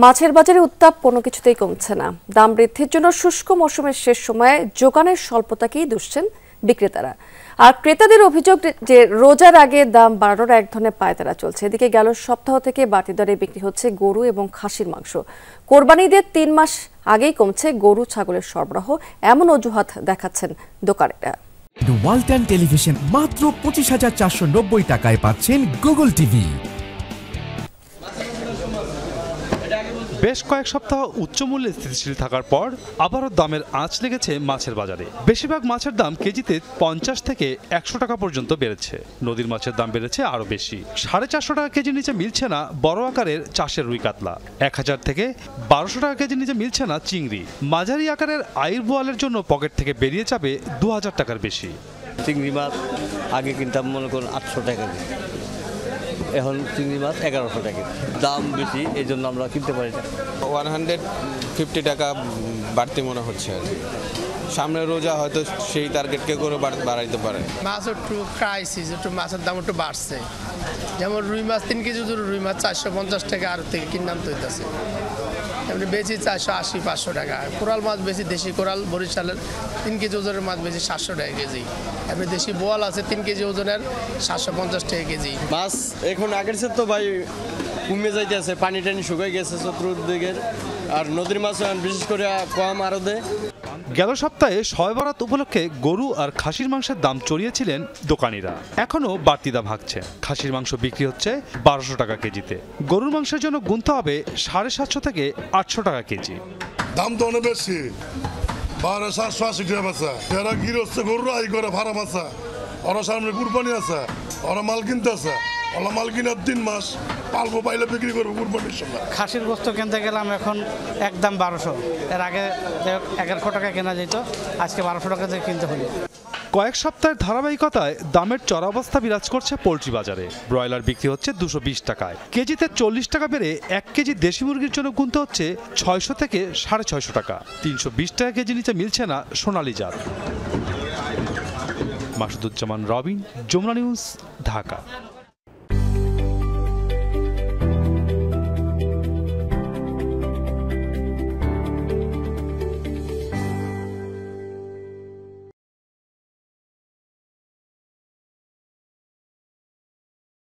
মাছের বাজারে উত্তাপ কোনো কিছুতেই কমছে না। দাম বৃদ্ধির জন্য শুষ্ক মৌসুমের শেষ সময়ে যোগানের স্বল্পতাকেই দুষছেন বিক্রেতারা। আর ক্রেতাদের অভিযোগ যে রোজার আগে দাম বাড়ানোর এক ধরনের পায়তারা চলছে। এদিকে গেল সপ্তাহ থেকে বাড়তি দরে বিক্রি হচ্ছে গরু এবং খাসির মাংস। কোরবানি ঈদের ৩ মাস আগেই কমছে গরু ছাগলের সরবরাহ, এমন অজুহাত দেখাচ্ছেন দোকানিরা। ওয়ালটন টেলিভিশন মাত্র ২৫,৪৯০ টাকায় পাচ্ছেন গুগল টিভি। বেশ কয়েক সপ্তাহ উচ্চ মূল্যে স্থিতিশীল থাকার পর আবারও দামের আঁচ লেগেছে মাছের বাজারে। বেশিরভাগ মাছের দাম কেজিতে ৫০ থেকে ১০০ টাকা পর্যন্ত বেড়েছে। নদীর মাছের দাম বেড়েছে আরও বেশি। ৪৫০ টাকা কেজির নিচে মিলছে না বড় আকারের চাষের রুই কাতলা। ১০০০ থেকে ১২০০ টাকা কেজির নিচে মিলছে না চিংড়ি। মাঝারি আকারের আইর বোয়ালের জন্য পকেট থেকে বেরিয়ে যাবে ২০০০ টাকার বেশি। চিংড়ি মাছ আগে কিনতাম মনে করুন ৮০০ টাকা, এখন চিংড়ি মাছ ১১০০ টাকা। দাম বেশি, এই জন্য আমরা কিনতে পারি না। 150 টাকা বাড়তি মনে হচ্ছে আর কি। সামনে রোজা হয়তো সেই টার্গেটকে করে বাড়াইতে পারে। মাছ একটু ক্রাইসিস, একটু মাছের দাম একটু বাড়ছে। যেমন রুই মাছ 3 কেজি রুই মাছ 450 টাকা আর থেকে কিনাম তৈতেছে। এমনি বেশি 480-500 টাকা। কোরাল মাছ বেশি, দেশি কোরাল বরিশালের 3 কেজি ওজনের মাছ বেশি 700 টাকা কেজি। এমনি দেশি বোয়াল আছে 3 কেজি ওজনের 750 টাকা কেজি। মাছ এখন আগের চেয়ে তো ভাই কমে যাইতেছে, পানি টানি শুকাই গেছে চতুর্দিকের। আর নদীর মাছ বিশেষ করে কম আরদে। গেল সপ্তাহে শবে বরাত উপলক্ষে গরু আর খাসির মাংসের দাম চড়িয়েছিলেন দোকানিরা। এখনও বাড়তি দাম হাঁকছে। খাসির মাংস বিক্রি হচ্ছে ১২০০ টাকা কেজিতে। গরুর মাংসের জন্য গুনতে হবে 750 থেকে 800 টাকা কেজি। দাম তো অনেক বেশি, 780 টাকা বেচা। যারা গৃহস্থ গরুরা আই করে ফার্ম আছে, ওরা সামনে কুরবানি আছে, ওরা মাল কিনতে আছে। ওরা মাল কিনার 3 মাস পালবো, পাইলে বিক্রি করবো কুরবানির সময়। খাসির গোস্ত কিনতে গেলাম এখন একদম 1200। এর আগে 1100 টাকা কেনা যেত, আজকে 1200 টাকা দিয়ে কিনতে হলো। কয়েক সপ্তাহের ধারাবাহিকতায় দামের চড়াবস্থা বিরাজ করছে পোলট্রি বাজারে। ব্রয়লার বিক্রি হচ্ছে 220 টাকায়, কেজিতে 40 টাকা বেড়ে 1 কেজি দেশি মুরগির জন্য গুনতে হচ্ছে 600 থেকে 650 টাকা। 320 টাকা কেজি নিচে মিলছে না সোনালী জাত। মাসুদুজ্জামান রবিন, যমুনা নিউজ, ঢাকা।